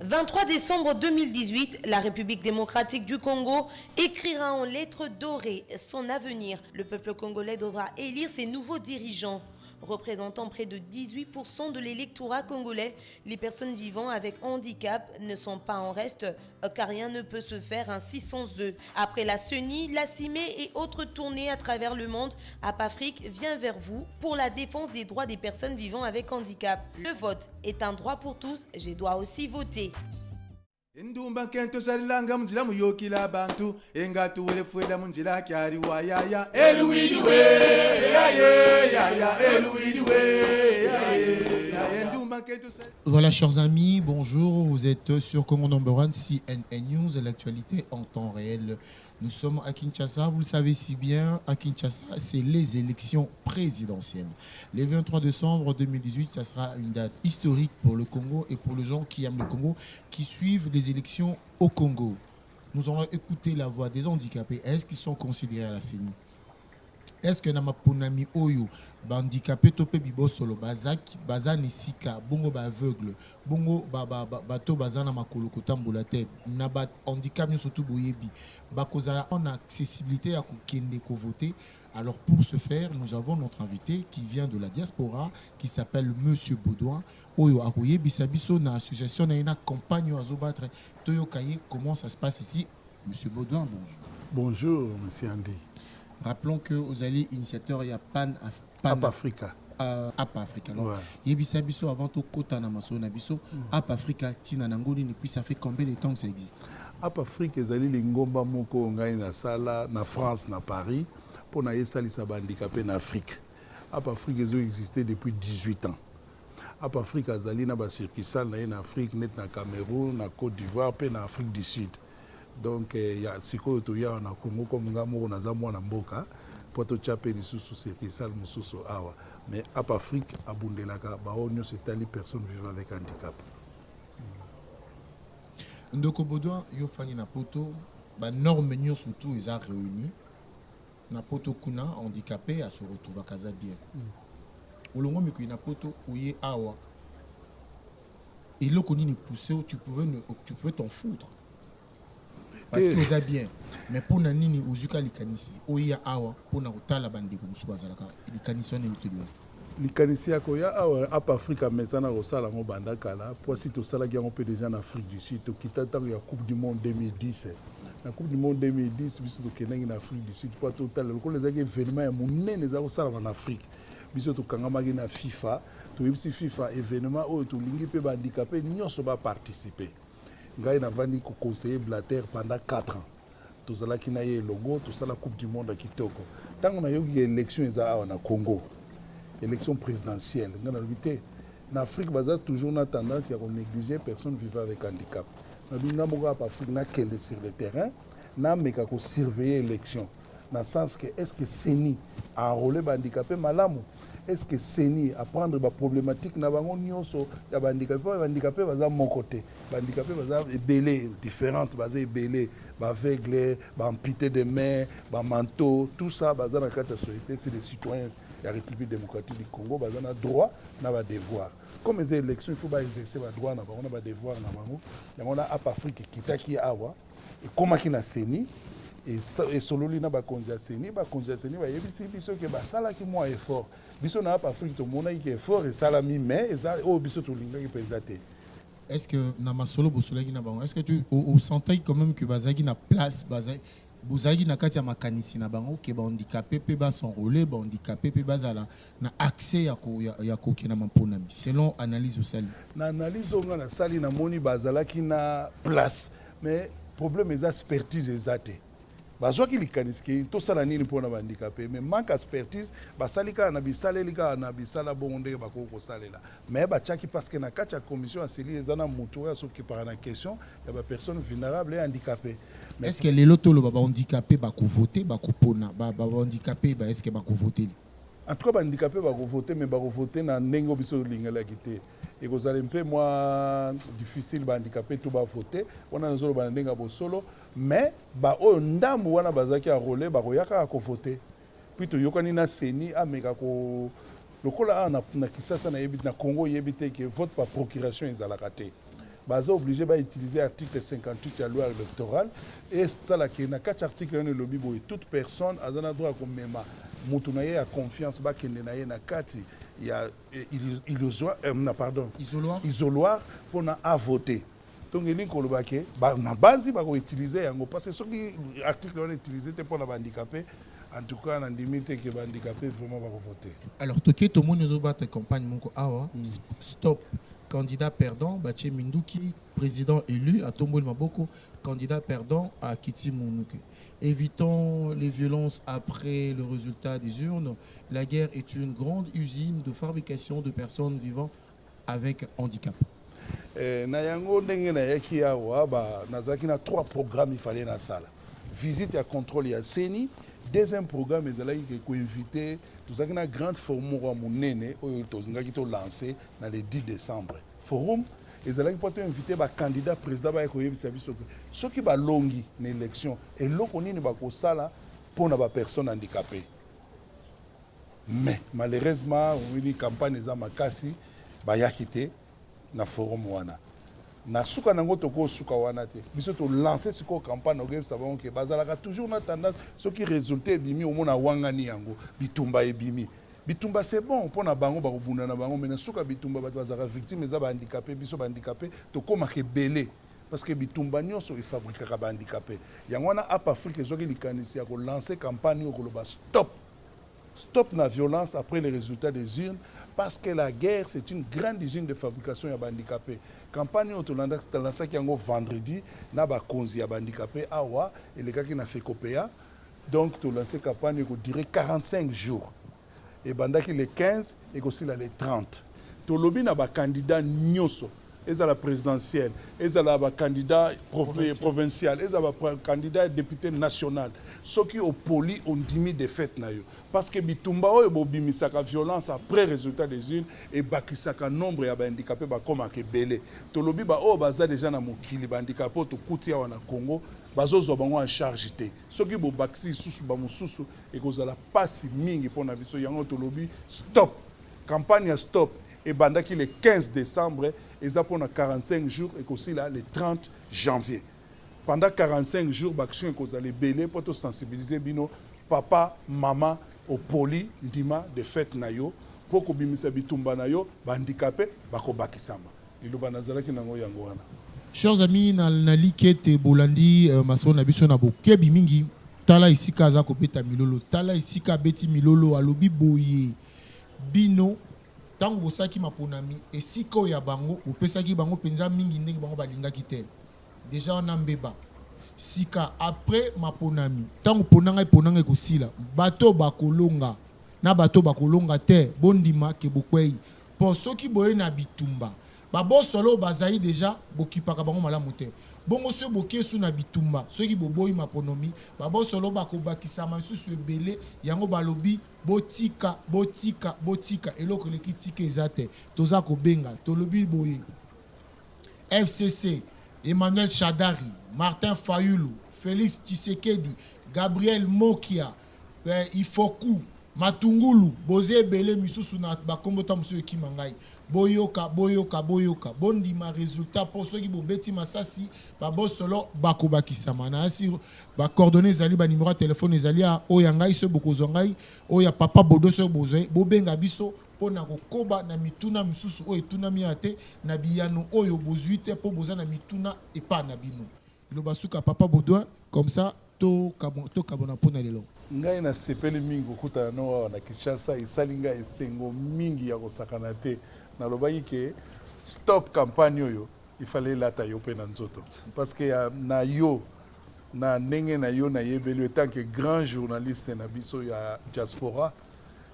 23 décembre 2018, la République démocratique du Congo écrira en lettres dorées son avenir. Le peuple congolais devra élire ses nouveaux dirigeants. Représentant près de 18% de l'électorat congolais, les personnes vivant avec handicap ne sont pas en reste car rien ne peut se faire ainsi sans eux. Après la CENI, la CIME et autres tournées à travers le monde, APAFRIC vient vers vous pour la défense des droits des personnes vivant avec handicap. Le vote est un droit pour tous, je dois aussi voter. Ndumba kento salilanga mjila muyokila bantu engatu wele fueda munjila kyari wayaya eluidiwe ya eluidiwe ndumba kento. Voilà, chers amis, bonjour. Vous êtes sur Congo Number One, CNN News, l'actualité en temps réel. Nous sommes à Kinshasa, vous le savez si bien, à Kinshasa, c'est les élections présidentielles. Le 23 décembre 2018, ça sera une date historique pour le Congo et pour les gens qui aiment le Congo, qui suivent les élections au Congo. Nous allons écouter la voix des handicapés. Est-ce qu'ils sont considérés à la CENI? Est-ce que nama ponami oyo bandicapé topé bibosolo baza nesika bongo ba aveugle bongo bato baza na makolo kotambola te na ba handicap nyo surtout boyebi bakozala en accessibilité à kokende ko voter. Alors pour ce faire, nous avons notre invité qui vient de la diaspora qui s'appelle Monsieur Baudouin oyo akoye bisabiso na association na ina campagne azobatre toyo kaye. Comment ça se passe ici? Monsieur Baudouin, bonjour. Bonjour Monsieur Andy. Rappelons que vous allez initiateur, il y a APAFRICA. APAFRICA. Alors, il y a biso avant tout kota na maso na biso APAFRICA tina nangoli et puis ça fait combien de temps que ça existe? APAFRICA ezali lingomba moko ngai na sala na France na Paris pour na yesalisa ba handicapé na Afrique. APAFRICA ezo existé depuis 18 ans. APAFRICA ezali na ba circuitsal na Afrique net na Cameroun, na Côte d'Ivoire pe na Afrique du Sud. Donc il y a sikoyo to ya na Congo comme ngamo na za mwana mboka po to chape lisusu circuitsal mususu awa. Mais APAFRICA abundelaka ba onyo setali personnes vivant avec handicap. Ndoko Baudouin yo fani na poto ba norme nyo surtout ils a réuni na poto kuna handicapé à se retrouver à casa bien. Olongo miko na poto oye awa. Et le koni ni poussé tu pouvais t'en foutre. Parce que vous avez bien. Mais pour Nanini, Uzuka Likanisi, Oya Awa, pour Narutala Bandeko Moussouazalaka, Likanisi on est utile. Likanisi Akoya, Awa, APAFRICA, Mezana Rosala, Bandakala, pour si tout ça, on peut déjà en Afrique du Sud, qui t'attend la Coupe du Monde 2010. La Coupe du Monde 2010, bisous au Kenya en Afrique du Sud, pas total. Le coup, les événements, mon nez, les Arosala en Afrique. Bisous au Kangamagi na FIFA, tout aussi FIFA, événement, où tout l'ingé peut handicapé, n'y on va participer. Ngai na vandi ko conseiller Blatter pendant 4 ans. Tout ça là qui na ye logo, tout ça la Coupe du Monde à Kitoko. Tant on a eu élection au Congo, élection présidentielle, en Afrique baza toujours na tendance à négliger personnes vivant avec handicap. Na binga moka pa Afrique na kende sur le terrain, na meka ko surveiller l'élection. Dans sens que est-ce que CENI a enrôlé ba handicapé malamu? Est-ce que CENI à prendre la problématique na bango nyonso ya handicapé baza mon côté handicapé baza belé différentes baza belé ba aveugle ba amputé de main ba manteau tout ça baza na carte de société c'est des citoyens de la République démocratique du Congo baza na droit na ba devoir comme les élections il faut ba exercer ba droit na bango na ba devoir na bango yango na APAFRICA kitaki awa et comment ki na CENI et sololi na ba konja CENI ba yebisi biso ke ba sala ki mo effort biso na APAFRICA to mona ki effort et salami mais eza o biso to linga ki pensate. Est-ce que na masolo bosolaki na bango, est-ce que tu au sentais quand même que bazaki na place bazaki na kati ya makanisi na bango ke ba handicapé pe ba s'enrôler ba handicapé pe bazala na accès ya ko kena mamponami selon analyse au sali na analyse on na sali na moni bazalaki na place mais problème eza expertise ezate bazwaki likanisi to sala nini mpona ba handicapé mais manque expertise basalika na bisalelika na bisala bongo ndenge bakoko salela mais bachaki parce que na kati ya commission asili ezana mutu ya soki par na question ya ba personne vulnérable et handicapé. Est-ce que les lotolo ba handicapé ba ko voter ba ko pona ba handicapé ba est-ce que ba ko voter? En tout cas ba handicapé ba ko voter mais ba ko voter na ndenge biso lingala kité et que un peu moins difficile ba handicapé tout ba voter on a nzolo ba ndenga bo solo mais ba o ndambu wana bazaki a rôler ba ko yaka ko voter puis to yokani na CENI ameka ko lokola na kisasa na yebit na Congo yebite que vote par procuration ezalaka te baza obligé d'utiliser l'article 58 de la loi électorale. Et ça, là, qui est dans 4 articles, le lobby, toute personne a un droit comme même, Moutunaye a confiance, il y a isoloir pour voter. Donc, il y a une base qui utiliser, parce que ce article est utilisé pour les handicapés, en tout cas, on a limité que les handicapés vraiment voter. Alors, tout le monde nous a campagne, stop. Candidat perdant, Bache Minduki, président élu à Tombol Maboko, candidat perdant à Kiti Mounouke. Évitons les violences après le résultat des urnes. La guerre est une grande usine de fabrication de personnes vivant avec handicap. Nayango ndenge na yaki awa ba nazaki na 3 programmes il fallait na sala. Visite à contrôle ya Seni, deuxième programme ezalaki ko inviter tozaki na grande forum wa monene oyo tozingaki to lancer na le 10 décembre. Forum ezalaki po to inviter ba candidat président ba ko yebisa biso soki ba longi na élection et loko nini ba ko sala pour ba personne handicapée. Mais malheureusement, une campagne za makasi ba yakité na forum wana na suka nango toko suka wana te biso to lancer ce campagne au savons que bazalaka toujours na tendance ce qui résulté bimi au mona wangani yango bitumba e bimi bitumba c'est bon pour na bango ba kobunda na bango mais suka bitumba bazalaka victime za ba handicapé biso ba handicapé to koma ke belé parce que bitumba nyonso e fabriquera ba handicapé yango wana ap Afrique zoki likanisi ya ko lancer campagne ko loba stop la violence après les résultats des urnes parce que la guerre c'est une grande usine de fabrication ya handicapés. Campagne autolanda lancé qui yango vendredi na ba konzi ya handicapés awa et les gars qui na fait copéa donc to lancer campagne qui durer 45 jours et bandaki les 15 et aussi là les 30 to lobby na ba candidat nyonso et à la présidentielle et à la candidat provincial et à la candidat député national ceux qui au poli ont dimi des fêtes na yo parce que bitumba oyo bobimisaka violence après résultat des urnes et bakisaka nombre ya ba handicapé ba koma ke belé to lobi ba o baza déjà na mokili ba handicapé to kutia wana Congo bazozo bango en charge te ceux qui bo bakisi susu ba mususu et kozala pasi mingi pona biso yango to lobi stop campagne stop et bandaki le 15 décembre et ça pendant 45 jours et aussi là le 30 janvier. Pendant 45 jours, l'action que vous allez béler pour te sensibiliser bino papa, maman au poli ndima de fête nayo pour que bimisa bitumba nayo handicapé bako bakisama. Liloba nazala ki nango yango wana. Chers amis, na likete bolandi maso na biso na bokebi mingi tala isika za ko beta milolo tala isika beti milolo alobi boye bino tango bosaki maponami esiko ya bango opesaki bango penza mingi ndenge bango balingaki te déjà on ambeba sika après maponami tango ponanga kosila bato bakolonga na bato bakolonga te bondima ke bokwei po soki boye na bitumba babo solo bazai déjà bokipaka bango malamu te bongo so bokesu na bitumba soki boboyi maponomi babo solo bakobakisama susu ebele yango balobi botika eloko leki tika ezate toza kobenga tolobi boye FCC Emmanuel Chadari, Martin Fayulu, Félix Tshisekedi, Gabriel Mokia, Ifoku, Matungulu, Boze Bele misusu na bakombo ta musu ekimangai. Boyoka. Bondima résultat pour ceux qui bobeti masasi, babo solo bakobakisama na asi ba coordonnées zali ba numéro de téléphone ezali a oyangai so bokozongai, oya papa bodo so bozoi, bobenga biso pona kokoba na mituna misusu oyo tuna miate na biyano oyo bozuite po boza na mituna epa na bino. Lo basuka papa bodo comme ça to kabona pona lelo. Ngai na sepeli mingi kokuta no na Kinshasa isalinga esengo mingi ya kosakana te na lobaki ke stop campagne oyo il fallait lata yo pe na nzoto parce que na yo na ndenge na yo na yebeli tant que grand journaliste na biso ya diaspora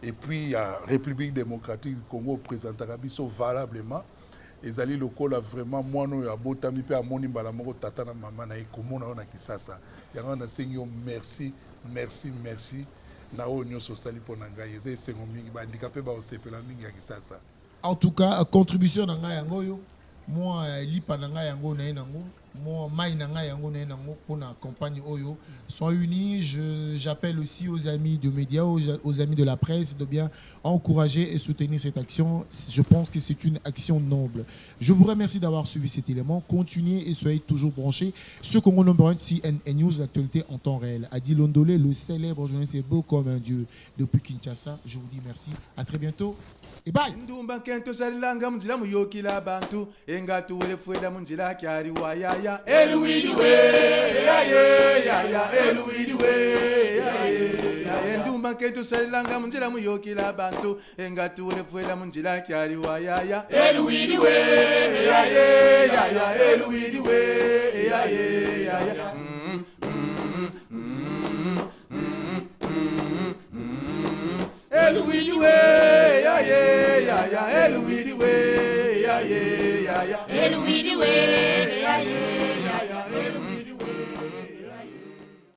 et puis ya République démocratique du Congo présentera biso valablement ezali lokola vraiment mwana oyo abotami pe amoni mbala moko tata na mama na ekomona na Kisasa yango na sengi yo merci na oyo nyonso osali mpona ngai eza esengo mingi bandikape baosepela mingi ya Kisasa. En tout cas, contribution na ngai yango yo moi lipa na ngai yango na ye nango Moi, Maïnanga yango na nango pour la campagne Oyo. Soient unis. J'appelle aussi aux amis de médias, aux amis de la presse de bien encourager et soutenir cette action. Je pense que c'est une action noble. Je vous remercie d'avoir suivi cet élément. Continuez et soyez toujours branchés. Ce Congo Number 1 CNN News, l'actualité en temps réel. Adi Londole, le célèbre journaliste, est beau comme un dieu depuis Kinshasa. Je vous dis merci. À très bientôt. Et bye. Ndumba kento sarilanga munjira muyokila abantu engatuwele fuela munjira kyari wayaya eluidiwe ya eluidiwe ya ndumba kento sarilanga munjira muyokila abantu engatuwele fuela munjira kyari wayaya eluidiwe ya eluidiwe ya Eluidiwe, ya Eluidiwe, ya Eluidiwe, ya